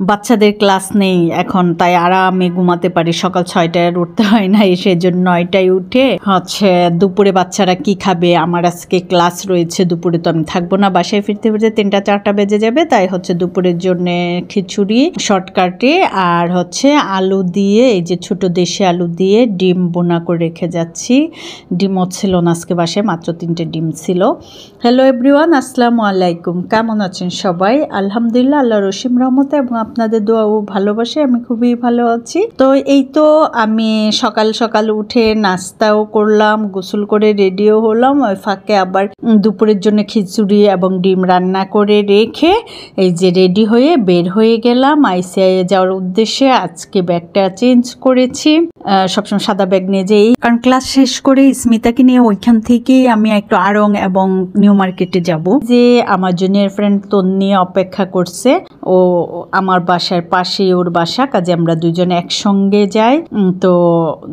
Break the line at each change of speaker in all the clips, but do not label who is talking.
বাচ্চাদের ক্লাস নেই এখন, তাই আরামে ঘুমাতে পারি। সকাল 6টায় উঠতে হয় না, সেজন্য 9টায় উঠে হচ্ছে দুপুরে বাচ্চারা কি খাবে, আমার আজকে ক্লাস রয়েছে দুপুরে, তো আমি থাকবো না, বাসায় ফিরতে ফিরতে 3টা-4টা বেজে যাবে। তাই হচ্ছে দুপুরের জন্য খিচুড়ি শর্টকাটে আর হচ্ছে আলু দিয়ে, এই যে ছোট দেশি আলু দিয়ে ডিম বোনা করে রেখে যাচ্ছি। ডিমও ছিল না আজকে বাসায়, মাত্র 3টে ডিম ছিল। হ্যালো এভরিওয়ান, আসসালামু আলাইকুম। কেমন আছেন সবাই? আলহামদুলিল্লাহ, আল্লাহর অসীম রহমতে এবং আপনাদের দোয়া ও ভালোবাসে আমি খুবই ভালো আছি। তো এই তো আমি সকাল সকাল উঠে নাস্তাও করলাম, গোসল করে রেডিও হলাম। ওই ফাঁকে আবার দুপুরের জন্য খিচুড়ি এবং ডিম রান্না করে রেখে এই যে রেডি হয়ে বের হয়ে গেলাম আইসিআই যাওয়ার উদ্দেশ্যে। আজকে ব্যাগটা চেঞ্জ করেছি, সবসময় সাদা ব্যাগ নিয়ে যাই, কারণ ক্লাস শেষ করে স্মিতাকে নিয়ে ওইখান থেকে আমি একটু আড়ং এবং নিউ মার্কেটে যাব। যে আমার জুনিয়র ফ্রেন্ড তন্নি অপেক্ষা করছে, ও আমার বাসার পাশে ওর বাসা, কাজে আমরা দুজন একসঙ্গে যাই। তো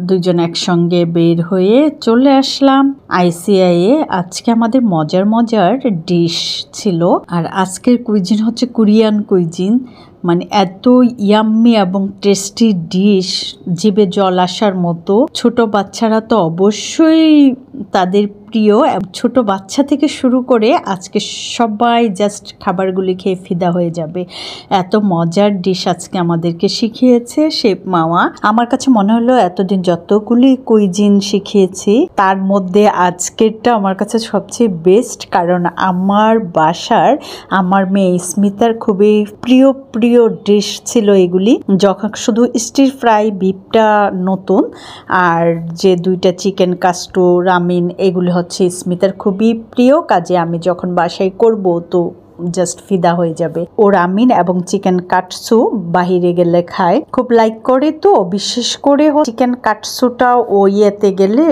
দুজন একসঙ্গে বের হয়ে চলে আসলাম আইসিআই এ। আজকে আমাদের মজার মজার ডিশ ছিল, আর আজকের কুইজিন হচ্ছে কোরিয়ান কুইজিন। মানে এত ইয়াম্মি এবং টেস্টি ডিশ, জিভে জল আসার মতো। ছোট বাচ্চারা তো অবশ্যই তাদের প্রিয়, ছোট বাচ্চা থেকে শুরু করে আজকে সবাই জাস্ট খাবারগুলি খেয়ে ফিদা হয়ে যাবে। এত মজার ডিশ আজকে আমাদেরকে শিখিয়েছে শেফ মামা। আমার কাছে মনে হলো এতদিন যতগুলি কুইজিন শিখিয়েছি তার মধ্যে আজকেরটা আমার কাছে সবচেয়ে বেস্ট, কারণ আমার বাসার আমার মেয়ে স্মিতার খুবই প্রিয় প্রিয় ডিশ ছিল এগুলি। যখন শুধু স্টির ফ্রাই বিফটা নতুন, আর যে 2টা চিকেন কাস্টো রামিন, এগুলি হচ্ছে স্মিতার খুবই প্রিয়। কাজে আমি যখন বাসায় করব তো জাস্ট ফিদা হয়ে যাবে। ও রামিন এবং চিকেন কাটসু বাহিরে গেলে খায়, খুব লাইক করে। তো বিশেষ করে চিকেন কাটসুটা ও ইয়েতে গেলে,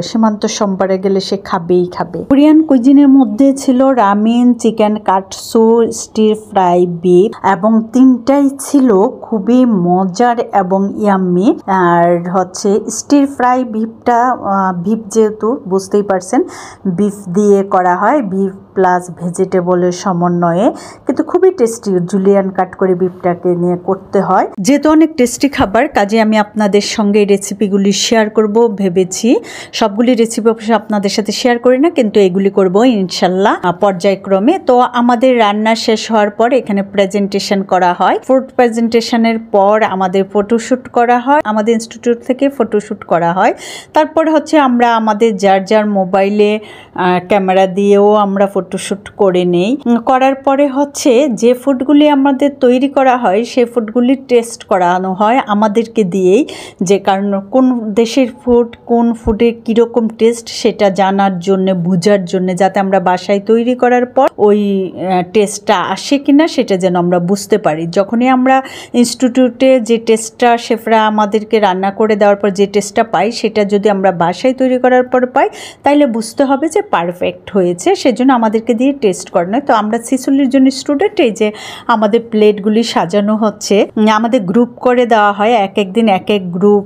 সীমান্ত সম্পারে গেলে সে খাবেই খাবে। কোরিয়ান কুইজিনের মধ্যে ছিল Ramin, chicken কাটসু, stir fry beef, এবং 3টাই ছিল খুবই মজার এবং ইয়াম্মি। আর হচ্ছে স্টির ফ্রাই বিফটা, বিফ যেহেতু বুঝতেই পারছেন বিফ দিয়ে করা হয়, বিফ প্লাস ভেজিটেবলের সমন্বয়ে, কিন্তু খুবই টেস্টি। জুলিয়ান কাট করে বিফটাকে নিয়ে করতে হয়, যেহেতু অনেক টেস্টি খাবার, কাজে আমি আপনাদের সঙ্গে এই রেসিপিগুলি শেয়ার করব ভেবেছি। সবগুলি রেসিপি অবশ্য আপনাদের সাথে শেয়ার করি না, কিন্তু এগুলি করব ইনশাল্লাহ পর্যায়ক্রমে। তো আমাদের রান্না শেষ হওয়ার পর এখানে প্রেজেন্টেশন করা হয়। ফুড প্রেজেন্টেশনের পর আমাদের ফটোশ্যুট করা হয়, আমাদের ইনস্টিটিউট থেকে ফটোশ্যুট করা হয়। তারপর হচ্ছে আমরা আমাদের যার যার মোবাইলে ক্যামেরা দিয়েও আমরা ফটোশ্যুট করে নেই। করার পরে হচ্ছে যে ফুডগুলি আমাদের তৈরি করা হয় সেই ফুডগুলি টেস্ট করানো হয় আমাদেরকে দিয়েই, যে কারণ কোন দেশের ফুড, কোন ফুডের কীরকম টেস্ট সেটা জানার জন্য, বোঝার জন্য, যাতে আমরা বাসায় তৈরি করার পর ওই টেস্টটা আসে কিনা সেটা যেন আমরা বুঝতে পারি। যখনই আমরা ইনস্টিটিউটে যে টেস্টটা শেফরা আমাদেরকে রান্না করে দেওয়ার পর যে টেস্টটা পাই, সেটা যদি আমরা বাসায় তৈরি করার পর পাই তাইলে বুঝতে হবে যে পারফেক্ট হয়েছে। সেজন্য আমাদেরকে দিয়ে টেস্ট করানো। তো আমরা 46 জন স্টুডেন্ট, এই যে আমাদের প্লেটগুলি সাজানো হচ্ছে, আমাদের গ্রুপ করে দেওয়া হয়, এক এক দিন এক এক গ্রুপ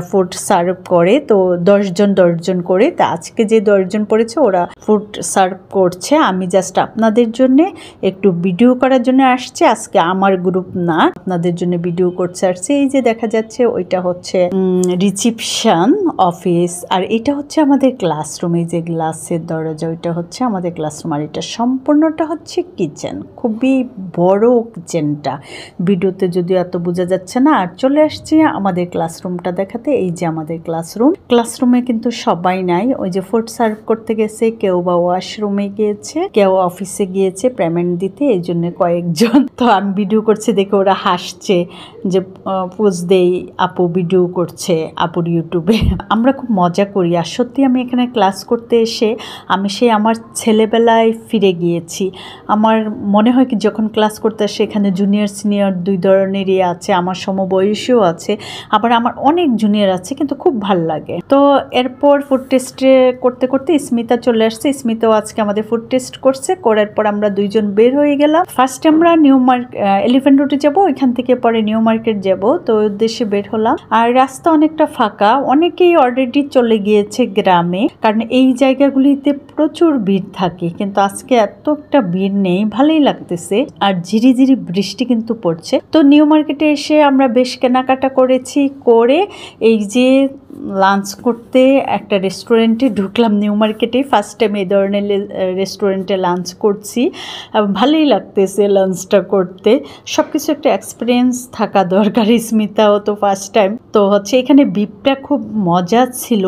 ফুড সার্ভ করে। তো 10 জন করে। তো আজকে যে 10 জন পড়েছে ওরা ফুড সার্ভ করছে। আমি জাস্ট আপনাদের জন্য একটু ভিডিও করার জন্য আসছি। আজকে আমার গ্রুপ না, আপনাদের জন্য ভিডিও করতে আসছি। এই যে দেখা যাচ্ছে ওইটা হচ্ছে রিসিপশন অফিস, আর এটা হচ্ছে আমাদের ক্লাসরুম। এই যে গ্লাসের দরজা, ওইটা হচ্ছে আমাদের ক্লাসরুম, আর এটা সম্পূর্ণটা হচ্ছে কিচেন। খুবই বড় কিচেনটা, ভিডিওতে যদিও এত বোঝা যাচ্ছে না। আর চলে আসছি আমাদের ক্লাসরুমটা দেখাতে। এই যে আমাদের ক্লাসরুমে কিন্তু সবাই নাই। ওই যে ফুড সার্ভ করতে গেছে, কেউ বা ওয়াশরুমে গিয়েছে, কেউ অফিসে গিয়েছে পেমেন্ট দিতে, এই জন্য কয়েকজন। তো আমি ভিডিও করছি দেখে ওরা হাসছে যে পোজ দেই, আপু ভিডিও করছে আপুর ইউটিউবে। আমরা খুব মজা করি। আর সত্যি আমি এখানে ক্লাস করতে এসে আমি সেই আমার ছেলেবেলায় ফিরে গিয়েছি। আমার মনে হয় কি যখন ক্লাস করতে আসে এখানে জুনিয়র সিনিয়র 2 ধরনেরই আছে, আমার সমবয়সীও আছে, আবার আমার অনেক জুনিয়র আছে, কিন্তু খুব ভালো লাগে। তো এরপর ফুড টেস্টে করতে করতে স্মিতা চলে আসছে। স্মিতাও আজকে আমাদের ফুড টেস্ট করছে। করার পর আমরা 2 জন বের হয়ে গেলাম। ফার্স্টে আমরা নিউ মার্কেট, এলিফ্যান্ট রোডে যাবো, ওইখান থেকে পরে নিউ মার্কেট যাব। তো উদ্দেশ্যে বের হলাম। আর রাস্তা অনেকটা ফাঁকা, অনেকেই অলরেডি চলে গিয়েছে গ্রামে, কারণ এই জায়গাগুলিতে প্রচুর ভিড় থাকে। কিন্তু কিন্তু আজকে এত একটা ভিড় নেই, ভালোই লাগতেছে। আর ঝিরিঝিরি বৃষ্টি কিন্তু পড়ছে। তো নিউ মার্কেটে এসে আমরা বেশ কেনাকাটা করেছি, করে এই যে লাঞ্চ করতে একটা রেস্টুরেন্টে ঢুকলাম। নিউ মার্কেটে ফার্স্ট টাইম এই ধরনের রেস্টুরেন্টে লাঞ্চ করছি। ভালোই লাগতেছে লাঞ্চটা করতে। সব কিছু একটা এক্সপিরিয়েন্স থাকা দরকার। স্মিতাও তো ফার্স্ট টাইম। তো হচ্ছে এখানে বিফটা খুব মজা ছিল।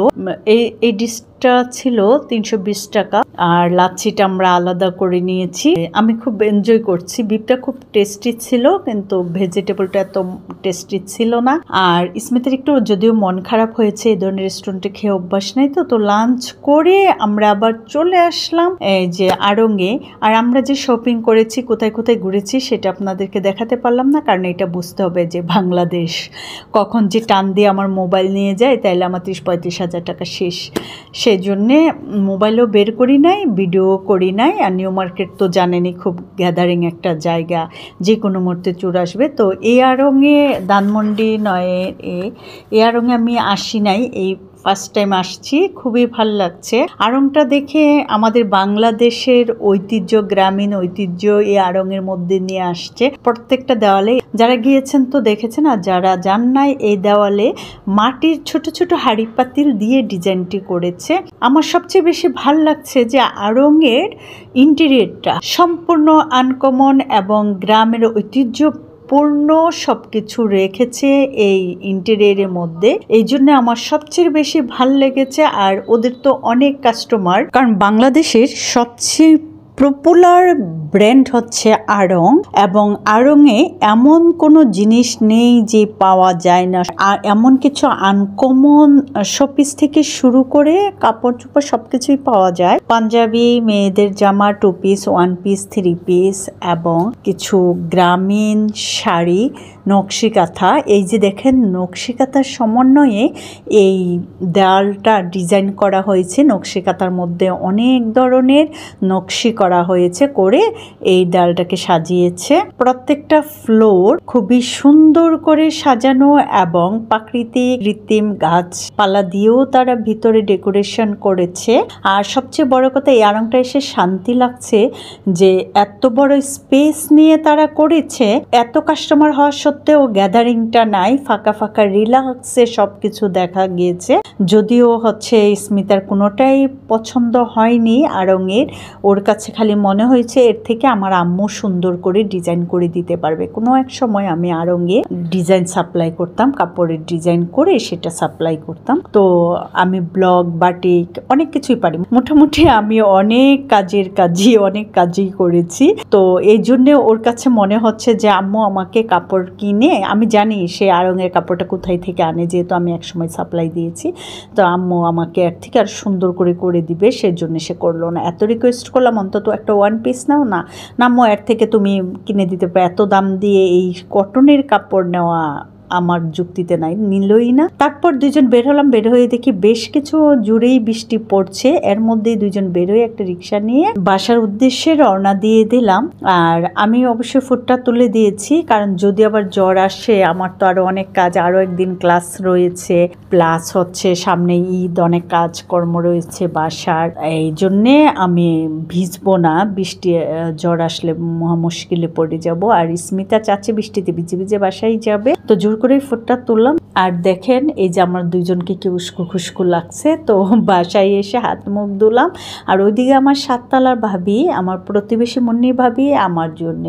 এই ডিশটা ছিল 320 টাকা, আর লাচ্ছিটা আমরা আলাদা করে নিয়েছি। আমি খুব এনজয় করছি। বিফটা খুব টেস্টি ছিল, কিন্তু ভেজিটেবলটা এত টেস্টি ছিল না। আর স্মিতার একটু যদিও মন খারাপ হয়েছে, এই ধরনের রেস্টুরেন্টে খেয়ে অভ্যাস নাই। তো লাঞ্চ করে আমরা আবার চলে আসলাম এই যে আড়ংয়ে। আর আমরা যে শপিং করেছি, কোথায় কোথায় ঘুরেছি সেটা আপনাদেরকে দেখাতে পারলাম না, কারণ এটা বুঝতে হবে যে বাংলাদেশ কখন যে টান দিয়ে আমার মোবাইল নিয়ে যায়, তাইলে আমার 30-35 হাজার টাকা শেষ। সেজন্যে মোবাইলও বের করি নাই, ভিডিও করি নাই। আর নিউ মার্কেট তো জানেনই খুব গ্যাদারিং একটা জায়গা, যে কোনো মুহূর্তে চোর আসবে। তো এই আড়ংয়ে, ধানমন্ডি নয়, এই আড়ংয়ে আমি আসি নাই, এই ফার্স্ট টাইম আসছি। খুবই ভালো লাগছে আড়ংটা দেখে। আমাদের বাংলাদেশের ঐতিহ্য, গ্রামীণ ঐতিহ্য এই আড়ংয়ের মধ্যে নিয়ে আসছে প্রত্যেকটা দেওয়ালে। যারা গিয়েছেন তো দেখেছেন, আর যারা যান নাই, এই দেওয়ালে মাটির ছোট ছোট হাঁড়ি পাতিল দিয়ে ডিজাইনটি করেছে। আমার সবচেয়ে বেশি ভাল লাগছে যে আড়ংয়ের ইন্টেরিয়রটা সম্পূর্ণ আনকমন এবং গ্রামের ঐতিহ্য পূর্ণ সবকিছু রেখেছে এই ইন্টেরিয়রের মধ্যে। এই জন্য আমার সবচেয়ে বেশি ভাল লেগেছে। আর ওদের তো অনেক কাস্টমার, কারণ বাংলাদেশের সবচেয়ে পপুলার ব্র্যান্ড হচ্ছে আড়ং, এবং আড়ংয়ে এমন কোনো জিনিস নেই যে পাওয়া যায় না। আর এমন কিছু আনকমন শোপিস থেকে শুরু করে কাপড় চোপড় সবকিছুই পাওয়া যায়। পাঞ্জাবি, মেয়েদের জামা, 2 পিস, 1 পিস, 3 পিস এবং কিছু গ্রামীণ শাড়ি, নকশি কাঁথা। এই যে দেখেন, নকশি কাঁথার সমন্বয়ে এই দেয়ালটা ডিজাইন করা হয়েছে। নকশি কাঁথার মধ্যে অনেক ধরনের নকশি করা হয়েছে, করে এই দেয়ালটাকে সাজিয়েছে। প্রত্যেকটা ফ্লোর খুবই সুন্দর করে সাজানো, এবং প্রাকৃতিক কৃত্রিম গাছপালা দিয়েও তারা ভিতরে ডেকোরেশন করেছে। আর সবচেয়ে বড় কথা, এই আড়ংটা এসে শান্তি লাগছে যে এত বড় স্পেস নিয়ে তারা করেছে। এত কাস্টমার হওয়া সত্ত্বেও গ্যাদারিংটা নাই, ফাঁকা ফাঁকা রিল্যাক্সে সবকিছু দেখা গিয়েছে। যদিও হচ্ছে স্মিতার কোনোটাই পছন্দ হয়নি আড়ংয়ের। ওর কাছে খালি মনে হয়েছে এর থেকে আমার আম্মু সুন্দর করে ডিজাইন করে দিতে পারবে। কোনো এক সময় আমি আড়ংয়ে ডিজাইন সাপ্লাই করতাম, কাপড়ের ডিজাইন করে সেটা সাপ্লাই করতাম। তো আমি ব্লগ, বাটিক অনেক কিছুই পারি মোটামুটি। আমি অনেক কাজই করেছি। তো এই জন্য ওর কাছে মনে হচ্ছে যে আম্মু আমাকে কাপড় কিনে, আমি জানি সে আড়ংয়ের কাপড়টা কোথায় থেকে আনে, যেহেতু আমি একসময় সাপ্লাই দিয়েছি। তো আম্মু আমাকে এর থেকে আর সুন্দর করে দিবে, সেজন্য সে করলো না। এত রিকোয়েস্ট করলাম, অন্তত একটা 1 পিস নাও না। আম্মু এর থেকে তুমি কিনে দিতে পারো, এত দাম দিয়ে এই কটনের কাপড় নেওয়া আমার যুক্তিতে নাই, নিলই না। তারপর দুজন বের হলাম। বের হয়ে দেখি বেশ কিছু জুড়েই বৃষ্টি পড়ছে। এর মধ্যেই দুজন বের হয়ে একটা রিক্সা নিয়ে বাসার উদ্দেশ্যে রওনা দিয়ে দিলাম। আর আমি অবশ্যই ফুটটা তুলে দিয়েছি, কারণ যদি আবার জ্বর আসে, আমার তো আরো অনেক কাজ, আরো একদিন ক্লাস রয়েছে, প্লাস হচ্ছে সামনে ঈদ, অনেক কাজকর্ম রয়েছে বাসার। এই জন্যে আমি ভিজবো না, বৃষ্টি জ্বর আসলে মহা মুশকিলে পড়ে যাব। আর স্মিতা চাচ্ছে বৃষ্টিতে ভিজে ভিজে বাসায় যাবে। তো জোর করে ফুটটা তুললাম। আর দেখেন, এই যে আমার দুইজনকে কি উস্কো খুস্কো লাগছে। তো বাসায় এসে হাত মুখ ধুলাম। আর ওইদিকে আমার 7 তলার ভাবি, আমার প্রতিবেশী মুন্নি ভাবি, আমার জন্য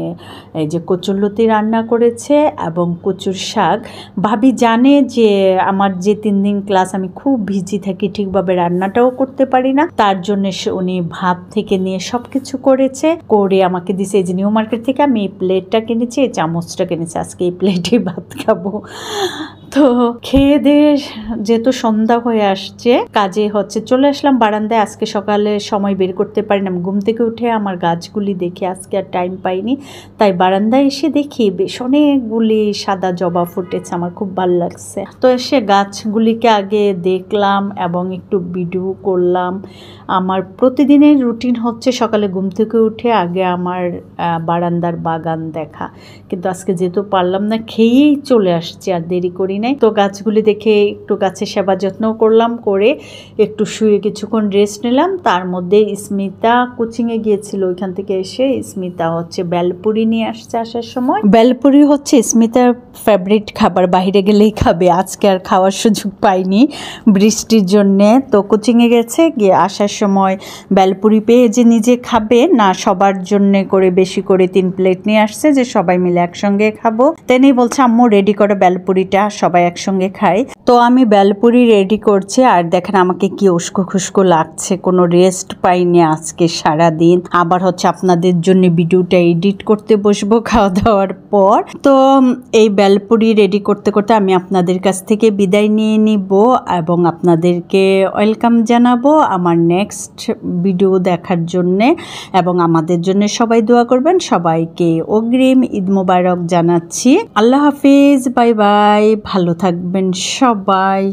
এই যে কচুরলতি রান্না করেছে এবং কচুর শাক। ভাবি জানে যে আমার যে 3 দিন ক্লাস, আমি খুব ভিজি থাকি, ঠিকভাবে রান্নাটাও করতে পারি না। তার জন্য উনি ভাত থেকে নিয়ে সবকিছু করেছে, করে আমাকে দিছে। এই যে নিউ মার্কেট থেকে আমি এই প্লেটটা কিনেছি, এই চামচটা কিনেছি, আজকে এই প্লেটে ভাত খাবো। তো খেয়ে দিয়ে যেহেতু সন্ধ্যা হয়ে আসছে, কাজে হচ্ছে চলে আসলাম বারান্দায়। আজকে সকালে সময় বের করতে পারি না, ঘুম থেকে উঠে আমার গাছগুলি দেখে আজকে আর টাইম পাইনি। তাই বারান্দায় এসে দেখি বেশ অনেকগুলি সাদা জবা ফুটেছে, আমার খুব ভালো লাগছে। তো এসে গাছগুলিকে আগে দেখলাম এবং একটু ভিডিও করলাম। আমার প্রতিদিনের রুটিন হচ্ছে সকালে ঘুম থেকে উঠে আগে আমার বারান্দার বাগান দেখা, কিন্তু আজকে যেহেতু পারলাম না, খেয়েই চলে আসছি, আর দেরি করি নাই। তো গাছগুলি দেখে একটু গাছের সেবা যত্ন করলাম, করে একটু শুয়ে কিছুক্ষণ রেস্ট নিলাম। তার মধ্যে স্মিতা কোচিংয়ে গিয়েছিল, ওইখান থেকে এসে স্মিতা হচ্ছে বেলপুরি নিয়ে আসছে আসার সময়। বেলপুরি হচ্ছে স্মিতার ফেভারিট খাবার, বাইরে গেলেই খাবে। আজকে আর খাওয়ার সুযোগ পাইনি বৃষ্টির জন্যে। তো কোচিংয়ে গেছে, গিয়ে আসার সময় বেলপুরি পেয়ে যে নিজে খাবে না, সবার জন্যে করে বেশি করে 3 প্লেট নিয়ে আসছে যে সবাই মিলে একসঙ্গে খাবো। তেনি বলছে আম্মু রেডি করে বেলপুরিটা, সবাই একসঙ্গে খাই। তো আমি বেলপুরি রেডি করছি, আর দেখেন আমাকে কি উস্কো খুস্কো লাগছে, কোনো রেস্ট পাইনি আজকে সারাদিন। আবার হচ্ছে আপনাদের জন্য ভিডিওটা এডিট করতে বসবো খাওয়া দাওয়ার পর। তো এই বেলপুরি রেডি করতে করতে আমি আপনাদের কাছ থেকে বিদায় নিয়ে নিব এবং আপনাদেরকে ওয়েলকাম জানাবো আমার নেক্সট ভিডিও দেখার জন্যে, এবং আমাদের জন্য সবাই দোয়া করবেন। সবাইকে অগ্রিম ঈদ মোবারক জানাচ্ছি। আল্লাহ হাফিজ, বাই বাই, ভালো থাকবেন সবাই।